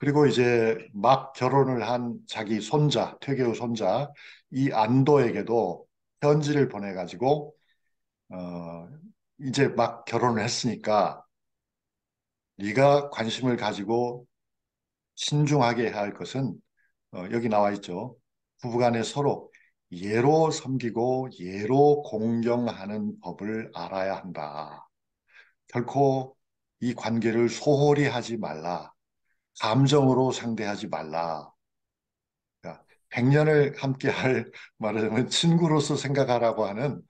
그리고 이제 막 결혼을 한 자기 손자, 퇴계후 손자, 이 안도에게도 편지를 보내가지고, 어, 이제 막 결혼을 했으니까 네가 관심을 가지고 신중하게 해야 할 것은 여기 나와 있죠. 부부간에 서로 예로 섬기고 예로 공경하는 법을 알아야 한다. 결코 이 관계를 소홀히 하지 말라. 감정으로 상대하지 말라. 그러니까 100년을 함께 할 말하자면 친구로서 생각하라고 하는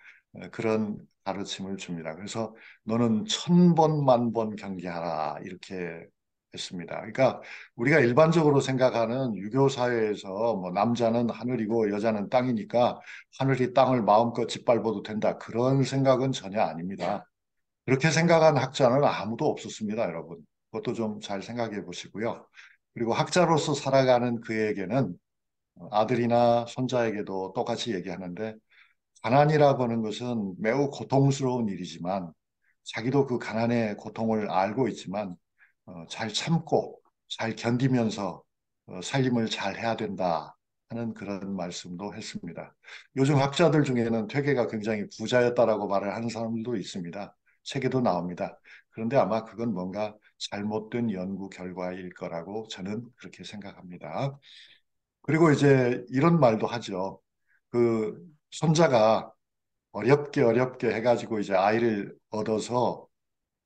그런 가르침을 줍니다. 그래서 너는 1000번, 10,000번 경계하라. 이렇게 했습니다. 그러니까 우리가 일반적으로 생각하는 유교 사회에서 뭐 남자는 하늘이고 여자는 땅이니까 하늘이 땅을 마음껏 짓밟아도 된다. 그런 생각은 전혀 아닙니다. 그렇게 생각한 학자는 아무도 없었습니다, 여러분. 그것도 좀 잘 생각해 보시고요. 그리고 학자로서 살아가는 그에게는 아들이나 손자에게도 똑같이 얘기하는데 가난이라고 하는 것은 매우 고통스러운 일이지만 자기도 그 가난의 고통을 알고 있지만 잘 참고 잘 견디면서 살림을 잘 해야 된다 하는 그런 말씀도 했습니다. 요즘 학자들 중에는 퇴계가 굉장히 부자였다라고 말을 하는 사람들도 있습니다. 책에도 나옵니다. 그런데 아마 그건 뭔가 잘못된 연구 결과일 거라고 저는 그렇게 생각합니다. 그리고 이제 이런 말도 하죠. 그 손자가 어렵게 어렵게 해가지고 이제 아이를 얻어서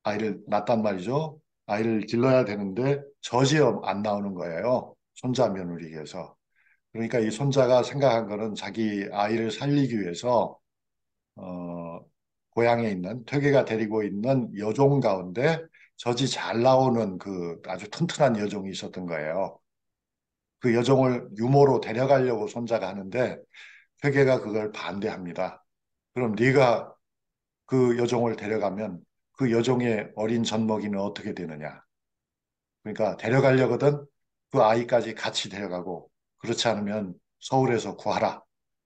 아이를 낳단 말이죠. 아이를 길러야 되는데 젖이 안 나오는 거예요. 손자 며느리에게서. 그러니까 이 손자가 생각한 거는 자기 아이를 살리기 위해서 어, 고향에 있는 퇴계가 데리고 있는 여종 가운데 젖이 잘 나오는 그 아주 튼튼한 여종이 있었던 거예요. 그 여종을 유모로 데려가려고 손자가 하는데 회계가 그걸 반대합니다. 그럼 네가 그 여종을 데려가면 그 여종의 어린 젖먹이는 어떻게 되느냐? 그러니까 데려가려거든 그 아이까지 같이 데려가고 그렇지 않으면 서울에서 구하라.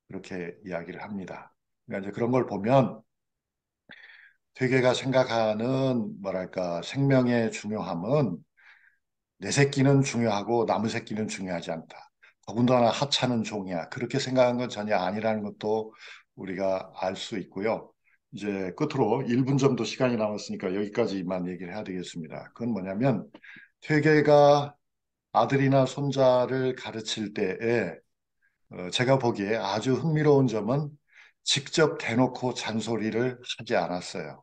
그렇게 이야기를 합니다. 그러니까 이제 그런 걸 보면 회계가 생각하는 뭐랄까 생명의 중요함은 내 새끼는 중요하고 남의 새끼는 중요하지 않다. 더군다나 하찮은 종이야. 그렇게 생각한 건 전혀 아니라는 것도 우리가 알 수 있고요. 이제 끝으로 1분 정도 시간이 남았으니까 여기까지만 얘기를 해야 되겠습니다. 그건 뭐냐면 퇴계가 아들이나 손자를 가르칠 때에 제가 보기에 아주 흥미로운 점은 직접 대놓고 잔소리를 하지 않았어요.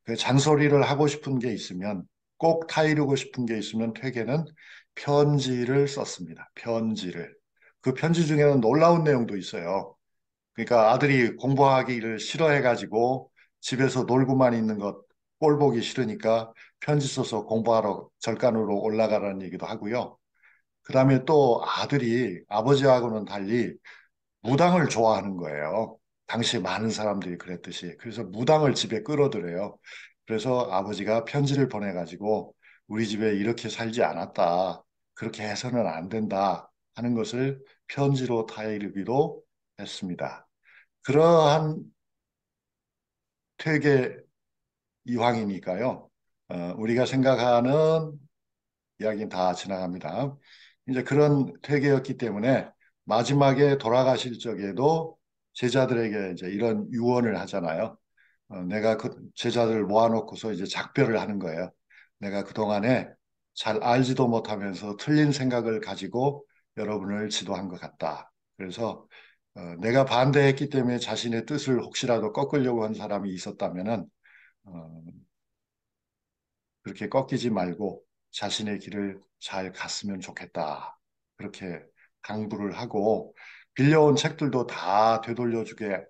그 잔소리를 하고 싶은 게 있으면 꼭 타이르고 싶은 게 있으면 퇴계는 편지를 썼습니다. 편지를. 그 편지 중에는 놀라운 내용도 있어요. 그러니까 아들이 공부하기를 싫어해가지고 집에서 놀고만 있는 것 꼴 보기 싫으니까 편지 써서 공부하러 절간으로 올라가라는 얘기도 하고요. 그 다음에 또 아들이 아버지하고는 달리 무당을 좋아하는 거예요. 당시 많은 사람들이 그랬듯이. 그래서 무당을 집에 끌어들여요. 그래서 아버지가 편지를 보내가지고 우리 집에 이렇게 살지 않았다. 그렇게 해서는 안 된다. 하는 것을 편지로 타이르기도 했습니다. 그러한 퇴계 이황이니까요. 우리가 생각하는 이야기는 다 지나갑니다. 이제 그런 퇴계였기 때문에 마지막에 돌아가실 적에도 제자들에게 이제 이런 유언을 하잖아요. 내가 그 제자들을 모아놓고서 이제 작별을 하는 거예요. 내가 그동안에 잘 알지도 못하면서 틀린 생각을 가지고 여러분을 지도한 것 같다. 그래서 내가 반대했기 때문에 자신의 뜻을 혹시라도 꺾으려고 한 사람이 있었다면은 어, 그렇게 꺾이지 말고 자신의 길을 잘 갔으면 좋겠다. 그렇게 당부를 하고 빌려온 책들도 다 되돌려주게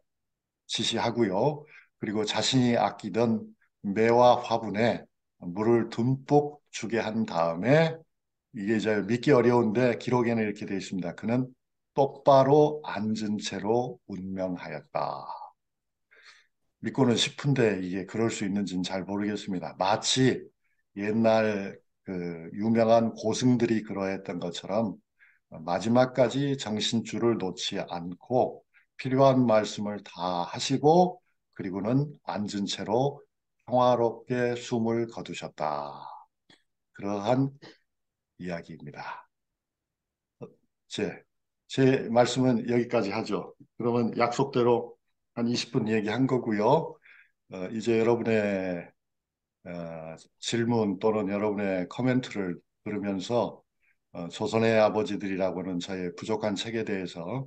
지시하고요. 그리고 자신이 아끼던 매와 화분에 물을 듬뿍 주게 한 다음에 이게 이제 믿기 어려운데 기록에는 이렇게 되어 있습니다. 그는 똑바로 앉은 채로 운명하였다. 믿고는 싶은데 이게 그럴 수 있는지는 잘 모르겠습니다. 마치 옛날 그 유명한 고승들이 그러했던 것처럼 마지막까지 정신줄을 놓지 않고 필요한 말씀을 다 하시고 그리고는 앉은 채로 평화롭게 숨을 거두셨다. 그러한 이야기입니다. 제, 제 말씀은 여기까지 하죠. 그러면 약속대로 한 20분 얘기한 거고요. 이제 여러분의 질문 또는 여러분의 코멘트를 들으면서 조선의 아버지들이라고는 저의 부족한 책에 대해서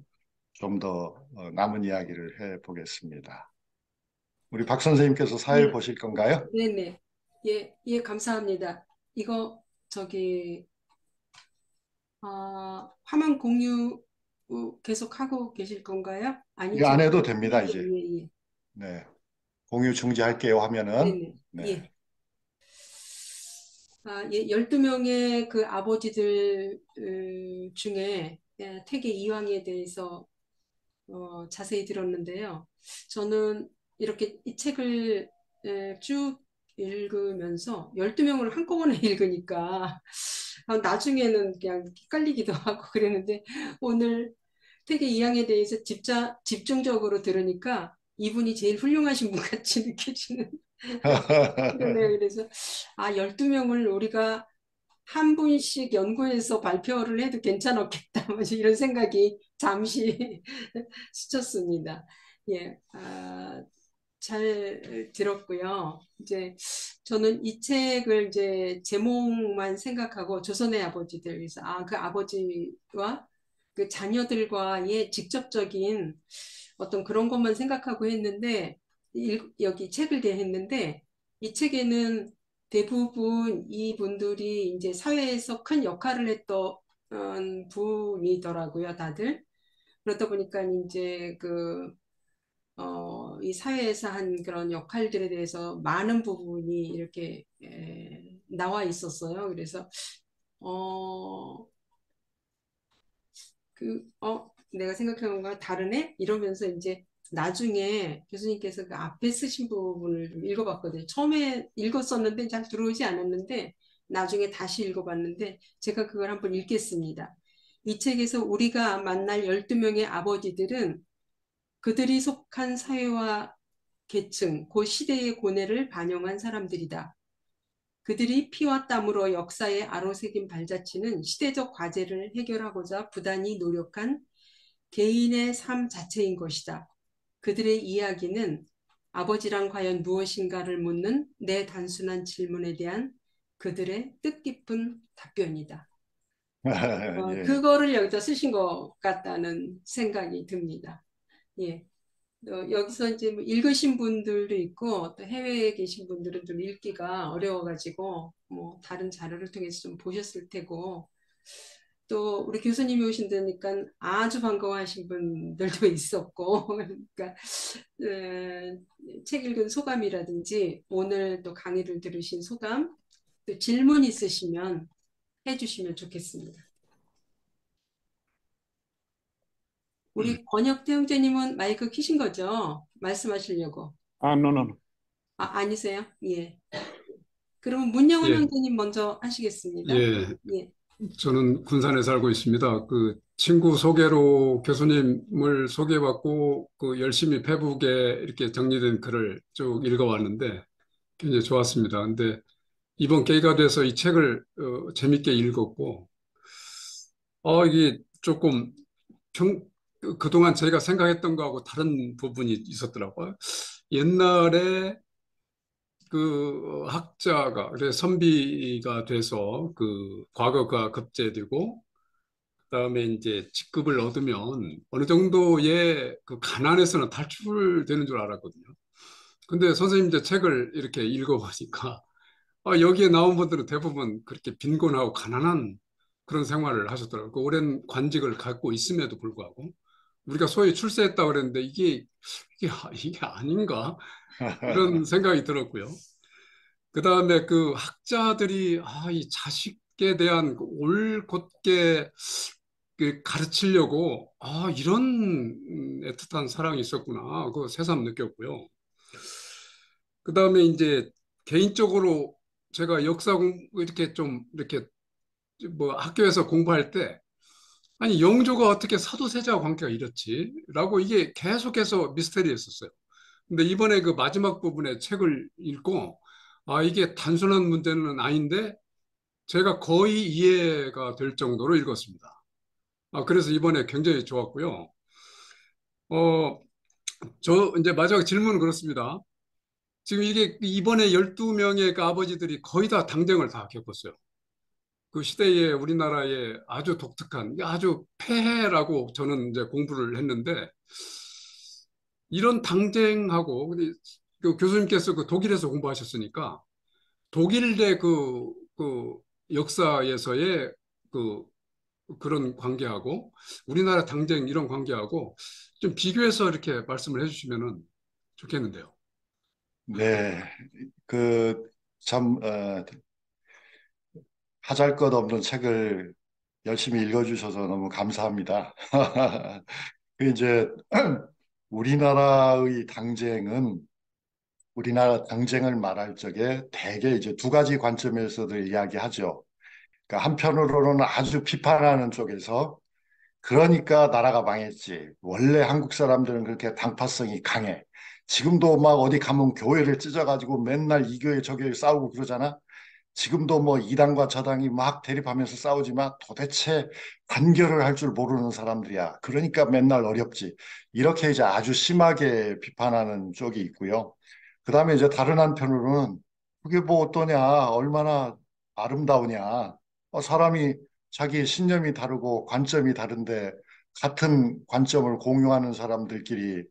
좀 더 남은 이야기를 해 보겠습니다. 우리 박 선생님께서 사회 예, 보실 건가요? 네네. 예, 예, 감사합니다. 이거, 저기, 화면 공유 계속 하고 계실 건가요? 이거 아니죠. 안 해도 됩니다, 이제. 예, 예. 네. 공유 중지할게요 하면은. 네네. 네. 예. 예, 12명의 그 아버지들 중에 태계 이황에 대해서 자세히 들었는데요. 저는 이렇게 이 책을 쭉 읽으면서 12명을 한꺼번에 읽으니까 나중에는 그냥 헷갈리기도 하고 그랬는데 오늘 태계 이황에 대해서 집중적으로 들으니까 이분이 제일 훌륭하신 분 같이 느껴지는 그러네요. 그래서 12명을 우리가 한 분씩 연구해서 발표를 해도 괜찮았겠다. 뭐 이런 생각이 잠시 스쳤습니다. 예, 잘 들었고요. 이제 저는 이 책을 이제 제목만 생각하고 조선의 아버지들, 그래서 그 아버지와 그 자녀들과의 직접적인 어떤 그런 것만 생각하고 했는데, 여기 책을 대했는데, 이 책에는 대부분 이분들이 이제 사회에서 큰 역할을 했던 분이더라고요, 다들. 그러다 보니까 이제 이 사회에서 한 그런 역할들에 대해서 많은 부분이 이렇게 나와 있었어요. 그래서, 어, 내가 생각한 거랑 다르네? 이러면서 이제 나중에 교수님께서 그 앞에 쓰신 부분을 좀 읽어봤거든요. 처음에 읽었었는데 잘 들어오지 않았는데 나중에 다시 읽어봤는데 제가 그걸 한번 읽겠습니다. 이 책에서 우리가 만날 12명의 아버지들은 그들이 속한 사회와 계층, 그 시대의 고뇌를 반영한 사람들이다. 그들이 피와 땀으로 역사에 아로새긴 발자취는 시대적 과제를 해결하고자 부단히 노력한 개인의 삶 자체인 것이다. 그들의 이야기는 아버지란 과연 무엇인가를 묻는 내 단순한 질문에 대한 그들의 뜻깊은 답변이다. 예. 그거를 여기다 쓰신 것 같다는 생각이 듭니다. 예. 여기서 이제 뭐 읽으신 분들도 있고 또 해외에 계신 분들은 좀 읽기가 어려워가지고 뭐 다른 자료를 통해서 좀 보셨을 테고 또 우리 교수님이 오신다니까 아주 반가워하신 분들도 있었고 그러니까 책 읽은 소감이라든지 오늘 또 강의를 들으신 소감 또 질문 있으시면 해주시면 좋겠습니다. 우리 권혁태 형제님은 마이크 키신 거죠? 말씀하시려고. 노노. 아니세요? 예. 그러면 문영은 예, 형제님 먼저 하시겠습니다. 예. 예. 저는 군산에 살고 있습니다. 그 친구 소개로 교수님을 소개받고 그 열심히 페북에 이렇게 정리된 글을 쭉 읽어왔는데 굉장히 좋았습니다. 근데 이번 계기가 돼서 이 책을 재밌게 읽었고, 이게 조금 그동안 제가 생각했던 거하고 다른 부분이 있었더라고요. 옛날에 그 학자가 그래 선비가 돼서 그 과거가 급제되고 그다음에 이제 직급을 얻으면 어느 정도의 그 가난에서는 탈출되는 줄 알았거든요. 근데 선생님 이제 책을 이렇게 읽어보니까 여기에 나온 분들은 대부분 그렇게 빈곤하고 가난한 그런 생활을 하셨더라고요. 그 오랜 관직을 갖고 있음에도 불구하고 우리가 소위 출세했다 그랬는데 이게 아닌가 이런 생각이 들었고요. 그 다음에 그 학자들이, 이 자식에 대한 그 올곧게 그 가르치려고, 이런 애틋한 사랑이 있었구나. 그거 새삼 느꼈고요. 그 다음에 이제 개인적으로 제가 이렇게 좀, 이렇게 뭐 학교에서 공부할 때, 아니, 영조가 어떻게 사도세자와 관계가 이렇지? 라고 이게 계속해서 미스터리였었어요. 근데 이번에 그 마지막 부분에 책을 읽고, 이게 단순한 문제는 아닌데, 제가 거의 이해가 될 정도로 읽었습니다. 그래서 이번에 굉장히 좋았고요. 어, 저 이제 마지막 질문은 그렇습니다. 지금 이게 이번에 12명의 그 아버지들이 거의 다 당쟁을 다 겪었어요. 그 시대에 우리나라의 아주 독특한, 아주 폐해라고 저는 이제 공부를 했는데, 이런 당쟁하고, 근데 그 교수님께서 그 독일에서 공부하셨으니까, 독일의 그 역사에서의 그 그런 관계하고, 우리나라 당쟁 이런 관계하고 좀 비교해서 이렇게 말씀을 해주시면은 좋겠는데요. 네, 그, 참, 하잘것없는 책을 열심히 읽어주셔서 너무 감사합니다. 그 이제, 우리나라의 당쟁은, 우리나라 당쟁을 말할 적에 대개 이제 두 가지 관점에서도 이야기하죠. 그러니까 한편으로는 아주 비판하는 쪽에서 그러니까 나라가 망했지. 원래 한국 사람들은 그렇게 당파성이 강해. 지금도 막 어디 가면 교회를 찢어가지고 맨날 이 교회 저 교회 싸우고 그러잖아. 지금도 뭐 이 당과 저 당이 막 대립하면서 싸우지만 도대체 단결을 할 줄 모르는 사람들이야. 그러니까 맨날 어렵지. 이렇게 이제 아주 심하게 비판하는 쪽이 있고요. 그다음에 이제 다른 한편으로는 그게 뭐 어떠냐, 얼마나 아름다우냐. 사람이 자기 신념이 다르고 관점이 다른데 같은 관점을 공유하는 사람들끼리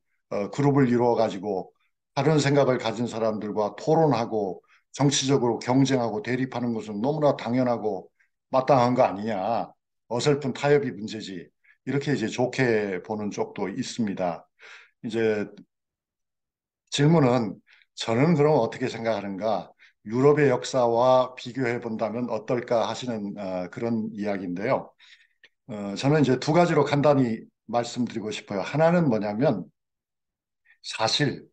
그룹을 이루어 가지고 다른 생각을 가진 사람들과 토론하고 정치적으로 경쟁하고 대립하는 것은 너무나 당연하고 마땅한 거 아니냐. 어설픈 타협이 문제지. 이렇게 이제 좋게 보는 쪽도 있습니다. 이제 질문은 저는 그럼 어떻게 생각하는가? 유럽의 역사와 비교해 본다면 어떨까 하시는 그런 이야기인데요. 저는 이제 두 가지로 간단히 말씀드리고 싶어요. 하나는 뭐냐면 사실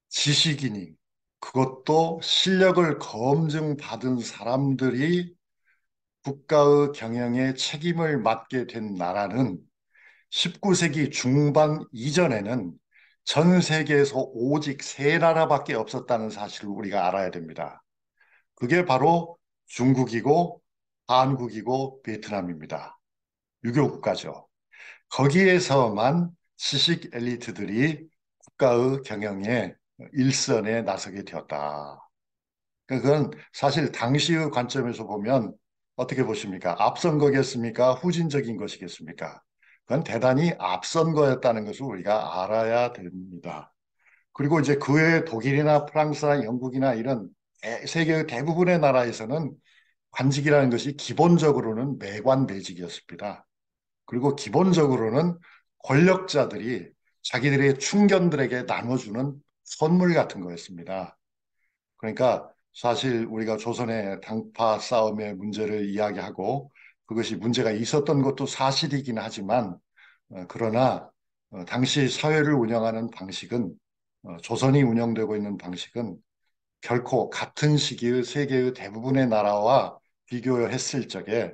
지식인이 그것도 실력을 검증받은 사람들이 국가의 경영에 책임을 맡게 된 나라는 19세기 중반 이전에는 전 세계에서 오직 세 나라밖에 없었다는 사실을 우리가 알아야 됩니다. 그게 바로 중국이고 한국이고 베트남입니다. 유교 국가죠. 거기에서만 지식 엘리트들이 국가의 경영에 일선에 나서게 되었다. 그건 사실 당시의 관점에서 보면 어떻게 보십니까? 앞선 거겠습니까? 후진적인 것이겠습니까? 그건 대단히 앞선 거였다는 것을 우리가 알아야 됩니다. 그리고 이제 그 외에 독일이나 프랑스나 영국이나 이런 세계의 대부분의 나라에서는 관직이라는 것이 기본적으로는 매관매직이었습니다. 그리고 기본적으로는 권력자들이 자기들의 충견들에게 나눠주는 선물 같은 거였습니다. 그러니까 사실 우리가 조선의 당파 싸움의 문제를 이야기하고 그것이 문제가 있었던 것도 사실이긴 하지만 그러나 당시 사회를 운영하는 방식은 조선이 운영되고 있는 방식은 결코 같은 시기의 세계의 대부분의 나라와 비교했을 적에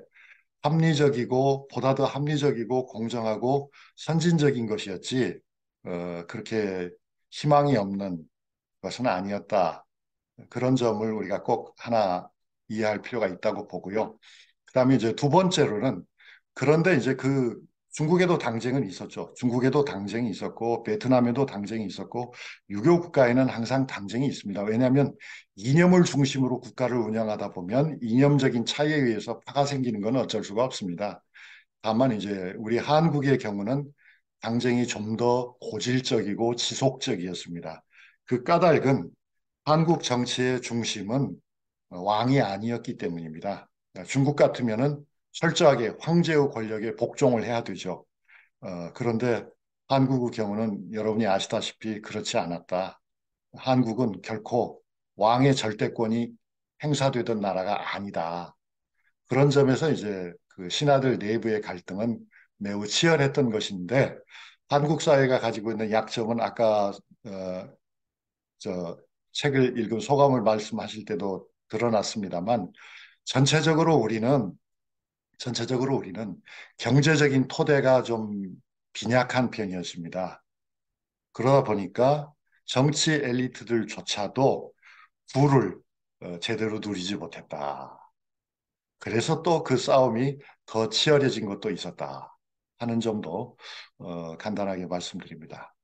합리적이고 보다 더 합리적이고 공정하고 선진적인 것이었지 그렇게 희망이 없는 것은 아니었다. 그런 점을 우리가 꼭 하나 이해할 필요가 있다고 보고요. 그다음에 이제 두 번째로는 그런데 이제 그 중국에도 당쟁은 있었죠. 중국에도 당쟁이 있었고 베트남에도 당쟁이 있었고 유교 국가에는 항상 당쟁이 있습니다. 왜냐하면 이념을 중심으로 국가를 운영하다 보면 이념적인 차이에 의해서 파가 생기는 건 어쩔 수가 없습니다. 다만 이제 우리 한국의 경우는 당쟁이 좀 더 고질적이고 지속적이었습니다. 그 까닭은 한국 정치의 중심은 왕이 아니었기 때문입니다. 중국 같으면은 철저하게 황제의 권력에 복종을 해야 되죠. 그런데 한국의 경우는 여러분이 아시다시피 그렇지 않았다. 한국은 결코 왕의 절대권이 행사되던 나라가 아니다. 그런 점에서 이제 그 신하들 내부의 갈등은 매우 치열했던 것인데 한국 사회가 가지고 있는 약점은 아까 어, 저 책을 읽은 소감을 말씀하실 때도 드러났습니다만 전체적으로 우리는 전체적으로 우리는 경제적인 토대가 좀 빈약한 편이었습니다. 그러다 보니까 정치 엘리트들조차도 부를 제대로 누리지 못했다. 그래서 또 그 싸움이 더 치열해진 것도 있었다 하는 점도 간단하게 말씀드립니다.